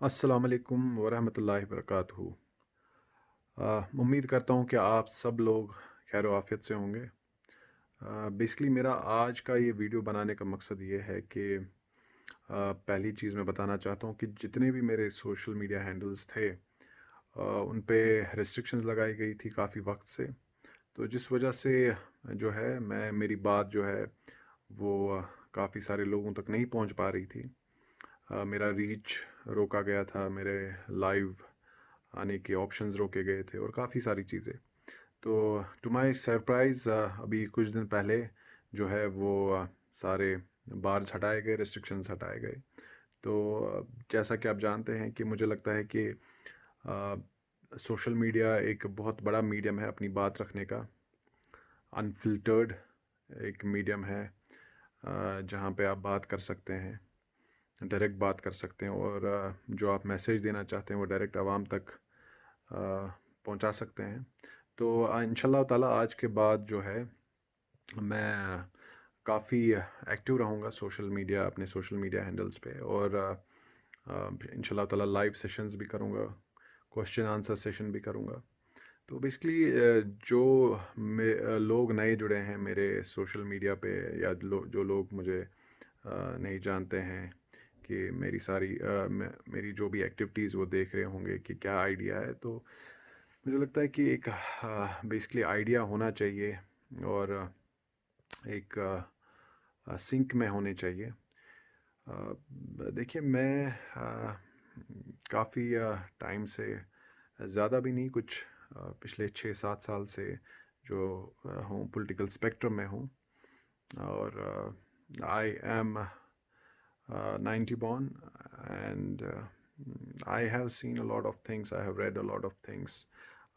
अस्सलामुअलैकुम वरहमतुल्लाहि वबरकातुहू। उम्मीद करता हूँ कि आप सब लोग खैर आफियत से होंगे। बेसिकली मेरा आज का ये वीडियो बनाने का मकसद ये है कि पहली चीज़ मैं बताना चाहता हूँ कि जितने भी मेरे सोशल मीडिया हैंडल्स थे उन पे रिस्ट्रिक्शंस लगाई गई थी काफ़ी वक्त से। तो जिस वजह से जो है मैं मेरी बात जो है वो काफ़ी सारे लोगों तक नहीं पहुँच पा रही थी। मेरा रीच रोका गया था, मेरे लाइव आने के ऑप्शंस रोके गए थे और काफ़ी सारी चीज़ें। तो टू माय सरप्राइज़ अभी कुछ दिन पहले जो है वो सारे बार्स हटाए गए, रिस्ट्रिक्शंस हटाए गए। तो जैसा कि आप जानते हैं कि मुझे लगता है कि सोशल मीडिया एक बहुत बड़ा मीडियम है अपनी बात रखने का। अनफ़िल्टर्ड एक मीडियम है जहाँ पे आप बात कर सकते हैं, डायरेक्ट बात कर सकते हैं और जो आप मैसेज देना चाहते हैं वो डायरेक्ट आवाम तक पहुंचा सकते हैं। तो इंशाल्लाह ताला आज के बाद जो है मैं काफ़ी एक्टिव रहूँगा सोशल मीडिया, अपने सोशल मीडिया हैंडल्स पे और इंशाल्लाह ताला लाइव सेशंस भी करूँगा, क्वेश्चन आंसर सेशन भी करूँगा। तो बेसिकली लोग नए जुड़े हैं मेरे सोशल मीडिया पे या जो लोग मुझे नहीं जानते हैं कि मेरी जो भी एक्टिविटीज़ वो देख रहे होंगे कि क्या आइडिया है, तो मुझे लगता है कि एक बेसिकली आइडिया होना चाहिए और एक सिंक में होने चाहिए। देखिए मैं काफ़ी टाइम से, ज़्यादा भी नहीं, कुछ पिछले 6-7 साल से जो हूँ पॉलिटिकल स्पेक्ट्रम में हूँ और I am 90 born and I have seen a lot of things, I have read a lot of things,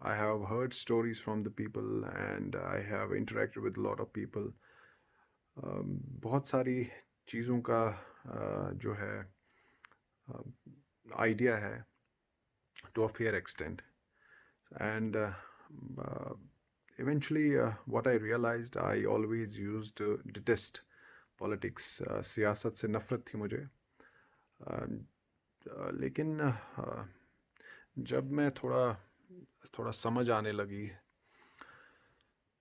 I have heard stories from the people and I have interacted with a lot of people. बहुत सारी चीज़ों का जो है idea है to a fair extent and eventually what I realized, I always used to detest politics. सियासत से नफ़रत थी मुझे। लेकिन जब मैं थोड़ा थोड़ा समझ आने लगी,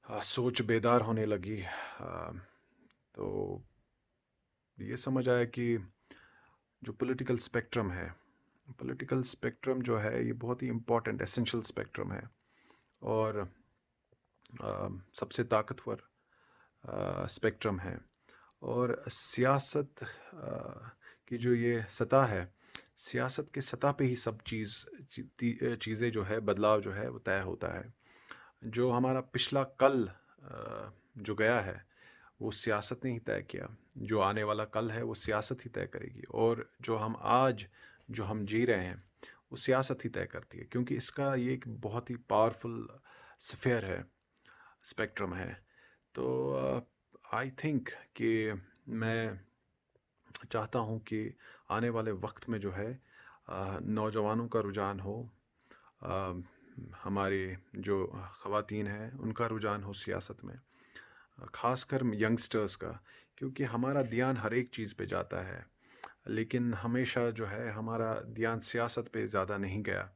सोच बेदार होने लगी, तो ये समझ आया कि जो पॉलिटिकल स्पेक्ट्रम जो है ये बहुत ही इम्पोर्टेंट एसेंशियल स्पेक्ट्रम है और सबसे ताकतवर स्पेक्ट्रम है। और सियासत की जो ये सतह है, सियासत के सतह पे ही सब चीज़ें जो है, बदलाव जो है वो तय होता है। जो हमारा पिछला कल जो गया है वो सियासत ने ही तय किया, जो आने वाला कल है वो सियासत ही तय करेगी और जो हम जी रहे हैं वो सियासत ही तय करती है, क्योंकि इसका ये एक बहुत ही पावरफुल स्फेयर है, स्पेक्ट्रम है। तो आई थिंक कि मैं चाहता हूँ कि आने वाले वक्त में जो है नौजवानों का रुझान हो, अ, हमारे जो ख़वातीन हैं उनका रुझान हो सियासत में, ख़ासकर यंगस्टर्स का, क्योंकि हमारा ध्यान हर एक चीज़ पे जाता है लेकिन हमेशा जो है हमारा ध्यान सियासत पे ज़्यादा नहीं गया,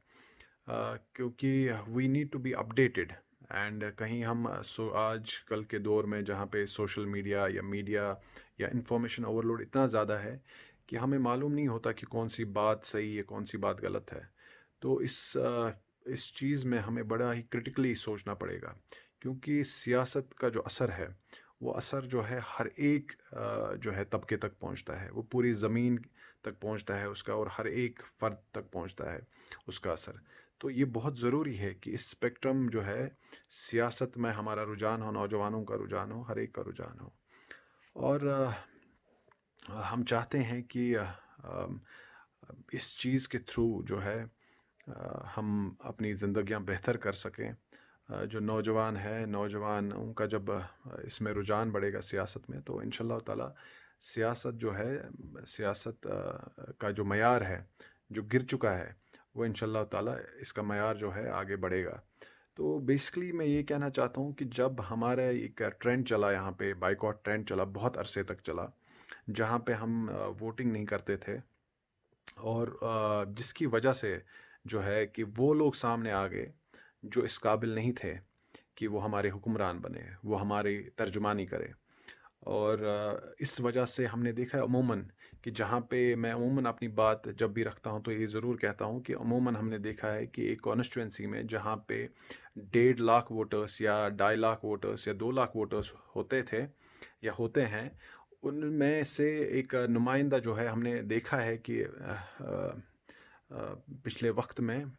क्योंकि we need to be updated and कहीं हम आज कल के दौर में जहाँ पे सोशल मीडिया या इंफॉर्मेशन ओवरलोड इतना ज़्यादा है कि हमें मालूम नहीं होता कि कौन सी बात सही है, कौन सी बात गलत है। तो इस चीज़ में हमें बड़ा ही क्रिटिकली सोचना पड़ेगा, क्योंकि सियासत का जो असर है वो असर जो है हर एक जो है तबके तक पहुंचता है, वो पूरी ज़मीन तक पहुंचता है उसका और हर एक फ़र्द तक पहुंचता है उसका असर। तो ये बहुत ज़रूरी है कि इस स्पेक्ट्रम जो है सियासत में हमारा रुझान हो, नौजवानों का रुझान हो, हर एक का रुझान हो। और हम चाहते हैं कि इस चीज़ के थ्रू जो है हम अपनी ज़िंदगियां बेहतर कर सकें। जो नौजवान उनका जब इसमें रुझान बढ़ेगा सियासत में, तो इंशाल्लाह ताला सियासत जो है, सियासत का जो मयार है जो गिर चुका है वो इंशाल्लाह ताला इसका मयार जो है आगे बढ़ेगा। तो बेसिकली मैं ये कहना चाहता हूँ कि जब हमारा एक ट्रेंड चला, यहाँ पे बाइकॉट ट्रेंड चला, बहुत अरसे तक चला, जहाँ पे हम वोटिंग नहीं करते थे, और जिसकी वजह से जो है कि वो लोग सामने आ गए जो इस काबिल नहीं थे कि वो हमारे हुक्मरान बने, वो हमारी तर्जुमानी करें। और इस वजह से हमने देखा है अमूमन कि जहाँ पे मैं अमूमन अपनी बात जब भी रखता हूँ तो ये ज़रूर कहता हूँ कि अमूमन हमने देखा है कि एक कॉन्स्टिट्यूंसी में जहाँ पे 1.5 लाख वोटर्स या 2.5 लाख वोटर्स या 2 लाख वोटर्स होते थे या होते हैं, उनमें से एक नुमाइंदा जो है हमने देखा है कि पिछले वक्त में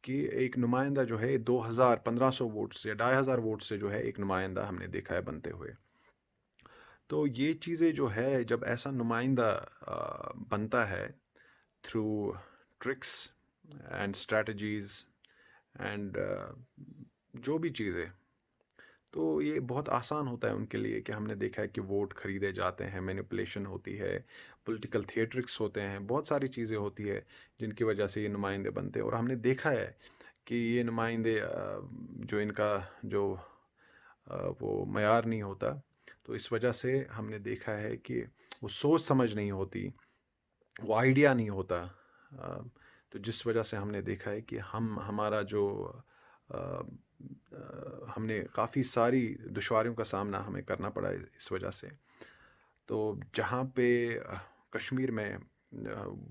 कि एक नुमाइंदा जो है 2,000 1500 वोट से या 2,500 वोट से जो है एक नुमाइंदा हमने देखा है बनते हुए। तो ये चीज़ें जो है जब ऐसा नुमाइंदा बनता है through tricks and strategies and जो भी चीज़ें, तो ये बहुत आसान होता है उनके लिए कि हमने देखा है कि वोट खरीदे जाते हैं, मैनिपुलेशन होती है, पॉलिटिकल थिएट्रिक्स होते हैं, बहुत सारी चीज़ें होती है जिनकी वजह से ये नुमाइंदे बनते हैं। और हमने देखा है कि ये नुमाइंदे जो इनका जो वो मयार नहीं होता, तो इस वजह से हमने देखा है कि वो सोच समझ नहीं होती, वो आइडिया नहीं होता। अ, तो जिस वजह से हमने देखा है कि हमारा जो हमने काफ़ी सारी दुश्वारियों का सामना हमें करना पड़ा है इस वजह से। तो जहाँ पे कश्मीर में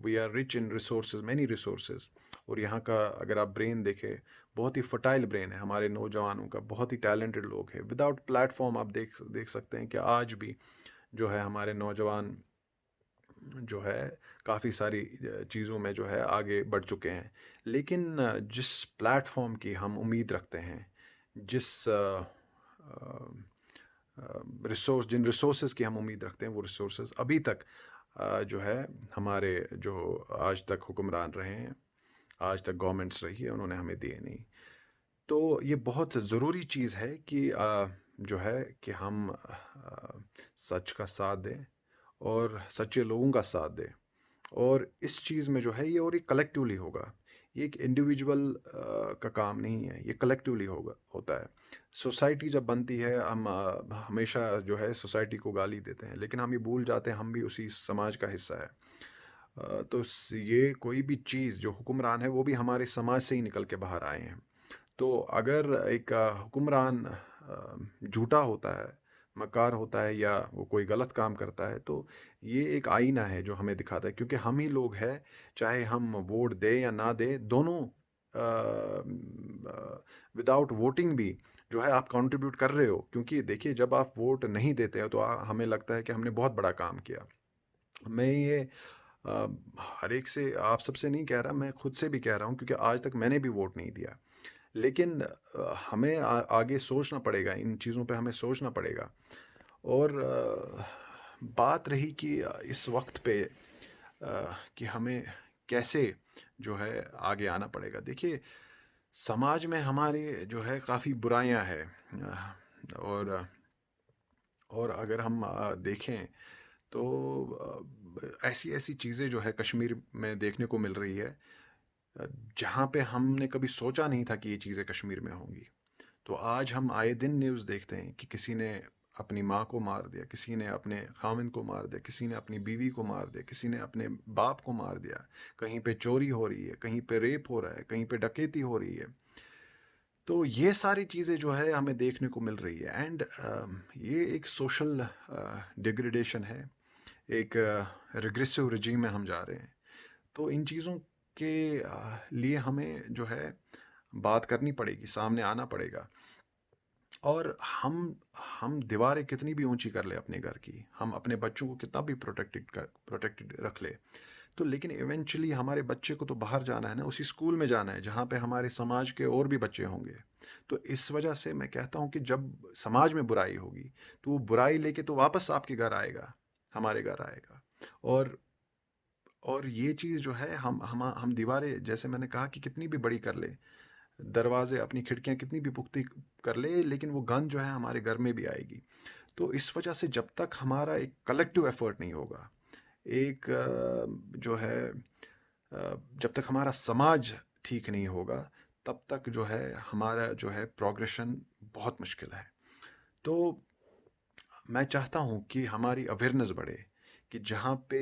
we are rich in resources, many resources, और यहाँ का अगर आप ब्रेन देखें, बहुत ही फर्टाइल ब्रेन है हमारे नौजवानों का, बहुत ही टैलेंटेड लोग हैं। विदाउट प्लेटफॉर्म आप देख देख सकते हैं कि आज भी जो है हमारे नौजवान जो है काफ़ी सारी चीज़ों में जो है आगे बढ़ चुके हैं। लेकिन जिस प्लेटफॉर्म की हम उम्मीद रखते हैं, जिस रिसोर्स जिन रिसोर्सेज की हम उम्मीद रखते हैं, वो रिसोर्सेज अभी तक जो है हमारे जो आज तक हुक्मरान रहे हैं, आज तक गवर्नमेंट्स रही है, उन्होंने हमें दिए नहीं। तो ये बहुत ज़रूरी चीज़ है कि जो है कि हम सच का साथ दें और सच्चे लोगों का साथ दें। और इस चीज़ में जो है ये, और ये कलेक्टिवली होगा, ये एक इंडिविजुअल का काम नहीं है, ये कलेक्टिवली होगा होता है। सोसाइटी जब बनती है, हम हमेशा जो है सोसाइटी को गाली देते हैं, लेकिन हम ये भूल जाते हैं हम भी उसी समाज का हिस्सा है। तो ये कोई भी चीज़ जो हुक्मरान है वो भी हमारे समाज से ही निकल के बाहर आए हैं। तो अगर एक हुक्मरान झूठा होता है, मक्कार होता है, या वो कोई गलत काम करता है, तो ये एक आईना है जो हमें दिखाता है, क्योंकि हम ही लोग हैं, चाहे हम वोट दें या ना दें, दोनों विदाउट वोटिंग भी जो है आप कंट्रीब्यूट कर रहे हो। क्योंकि देखिए, जब आप वोट नहीं देते हो तो हमें लगता है कि हमने बहुत बड़ा काम किया। मैं ये अ, हर एक से, आप सबसे नहीं कह रहा, मैं खुद से भी कह रहा हूँ, क्योंकि आज तक मैंने भी वोट नहीं दिया। लेकिन हमें आगे सोचना पड़ेगा, इन चीज़ों पे हमें सोचना पड़ेगा। और बात रही कि इस वक्त पे कि हमें कैसे जो है आगे आना पड़ेगा। देखिए, समाज में हमारे जो है काफ़ी बुराइयां हैं, और अगर हम देखें तो ऐसी ऐसी चीज़ें जो है कश्मीर में देखने को मिल रही है, अ, जहाँ पे हमने कभी सोचा नहीं था कि ये चीज़ें कश्मीर में होंगी। तो आज हम आए दिन न्यूज़ देखते हैं कि किसी ने अपनी माँ को मार दिया, किसी ने अपने खामिन को मार दिया, किसी ने अपनी बीवी को मार दिया, किसी ने अपने बाप को मार दिया, कहीं पे चोरी हो रही है, कहीं पे रेप हो रहा है, कहीं पे डकैती हो रही है। तो ये सारी चीज़ें जो है हमें देखने को मिल रही है। एंड ये एक सोशल डिग्रेडेशन है, एक रिग्रेसिव रिजीम में हम जा रहे हैं। तो इन चीज़ों के लिए हमें जो है बात करनी पड़ेगी, सामने आना पड़ेगा। और हम दीवारें कितनी भी ऊंची कर ले अपने घर की, हम अपने बच्चों को कितना भी प्रोटेक्टेड रख ले, तो लेकिन इवेंचुअली हमारे बच्चे को तो बाहर जाना है ना, उसी स्कूल में जाना है जहाँ पे हमारे समाज के और भी बच्चे होंगे। तो इस वजह से मैं कहता हूँ कि जब समाज में बुराई होगी, तो वो बुराई लेके तो वापस आपके घर आएगा, हमारे घर आएगा। और ये चीज़ जो है, हम दीवारें, जैसे मैंने कहा कि कितनी भी बड़ी कर ले, दरवाजे, अपनी खिड़कियाँ कितनी भी पुख्ती कर ले, लेकिन वो गंद जो है हमारे घर में भी आएगी। तो इस वजह से जब तक हमारा एक कलेक्टिव एफर्ट नहीं होगा, एक जो है जब तक हमारा समाज ठीक नहीं होगा, तब तक जो है हमारा जो है प्रोग्रेशन बहुत मुश्किल है। तो मैं चाहता हूँ कि हमारी अवेयरनेस बढ़े, कि जहाँ पे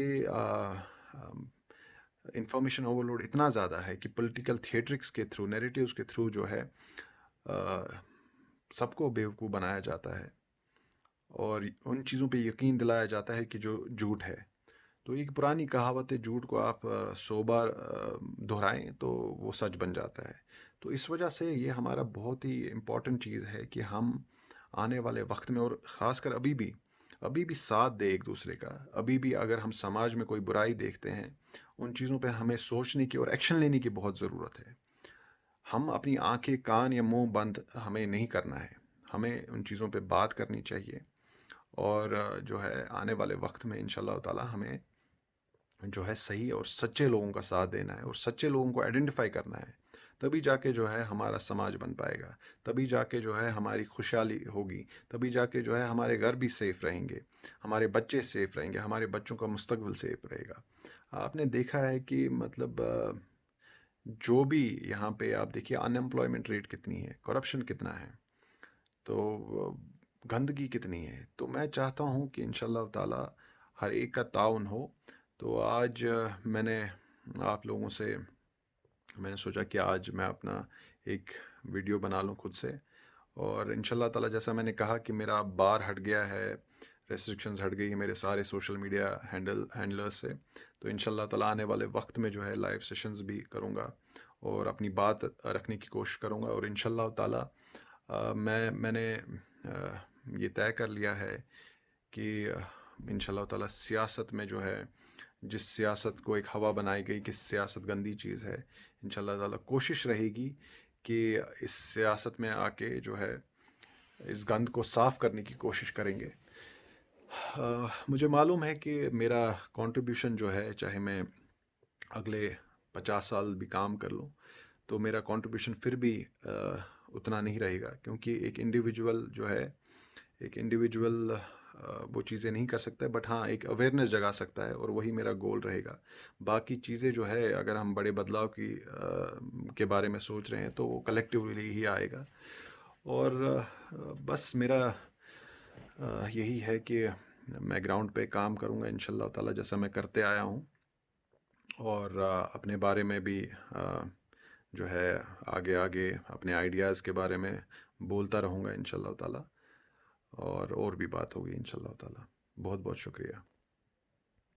इंफॉर्मेशन ओवरलोड इतना ज़्यादा है कि पॉलिटिकल थिएट्रिक्स के थ्रू, नैरेटिव्स के थ्रू जो है सबको बेवकूफ़ बनाया जाता है और उन चीज़ों पे यकीन दिलाया जाता है कि जो झूठ है। तो एक पुरानी कहावत है, झूठ को आप 100 बार दोहराएँ तो वो सच बन जाता है। तो इस वजह से ये हमारा बहुत ही इम्पोर्टेंट चीज़ है कि हम आने वाले वक़्त में और ख़ासकर अभी भी साथ दें एक-दूसरे का। अभी भी अगर हम समाज में कोई बुराई देखते हैं, उन चीज़ों पे हमें सोचने की और एक्शन लेने की बहुत ज़रूरत है। हम अपनी आँखें, कान या मुँह बंद हमें नहीं करना है। हमें उन चीज़ों पे बात करनी चाहिए और जो है आने वाले वक़्त में इंशाअल्लाह ताला हमें जो है सही और सच्चे लोगों का साथ देना है और सच्चे लोगों को आइडेंटिफाई करना है। तभी जाके जो है हमारा समाज बन पाएगा। तभी जाके जो है हमारी खुशहाली होगी। तभी जाके जो है हमारे घर भी सेफ रहेंगे। हमारे बच्चे सेफ रहेंगे। हमारे बच्चों का मुस्तकबिल सेफ रहेगा। आपने देखा है कि मतलब जो भी यहाँ पे आप देखिए अनएम्प्लॉयमेंट रेट कितनी है, करप्शन कितना है, तो गंदगी कितनी है। तो मैं चाहता हूँ कि इंशाअल्लाह ताला हर एक का ताउन हो। तो आज आप लोगों से मैंने सोचा कि आज मैं अपना एक वीडियो बना लूँ खुद से और इंशाल्लाह ताला जैसा मैंने कहा कि मेरा बार हट गया है, रेस्ट्रिक्शंस हट गई है मेरे सारे सोशल मीडिया हैंडलर्स से। तो इंशाल्लाह ताला आने वाले वक्त में जो है लाइव सेशंस भी करूँगा और अपनी बात रखने की कोशिश करूँगा और इंशाल्लाह ताला मैंने ये तय कर लिया है कि इंशाल्लाह ताला सियासत में जो है जिस सियासत को एक हवा बनाई गई कि सियासत गंदी चीज़ है, इंशाल्लाह ताला कोशिश रहेगी कि इस सियासत में आके जो है इस गंद को साफ़ करने की कोशिश करेंगे। मुझे मालूम है कि मेरा कंट्रीब्यूशन जो है चाहे मैं अगले 50 साल भी काम कर लूँ, तो मेरा कंट्रीब्यूशन फिर भी उतना नहीं रहेगा क्योंकि एक इंडिविजुअल वो चीज़ें नहीं कर सकता है बट हाँ एक अवेयरनेस जगा सकता है और वही मेरा गोल रहेगा। बाकी चीज़ें जो है अगर हम बड़े बदलाव के बारे में सोच रहे हैं तो वो कलेक्टिवली ही आएगा और बस मेरा यही है कि मैं ग्राउंड पे काम करूँगा इंशाल्लाह ताला जैसा मैं करते आया हूँ और अपने बारे में भी जो है आगे आगे अपने आइडियाज़ के बारे में बोलता रहूँगा इंशाल्लाह ताला और भी बात होगी इंशाल्लाह ताला। बहुत बहुत शुक्रिया।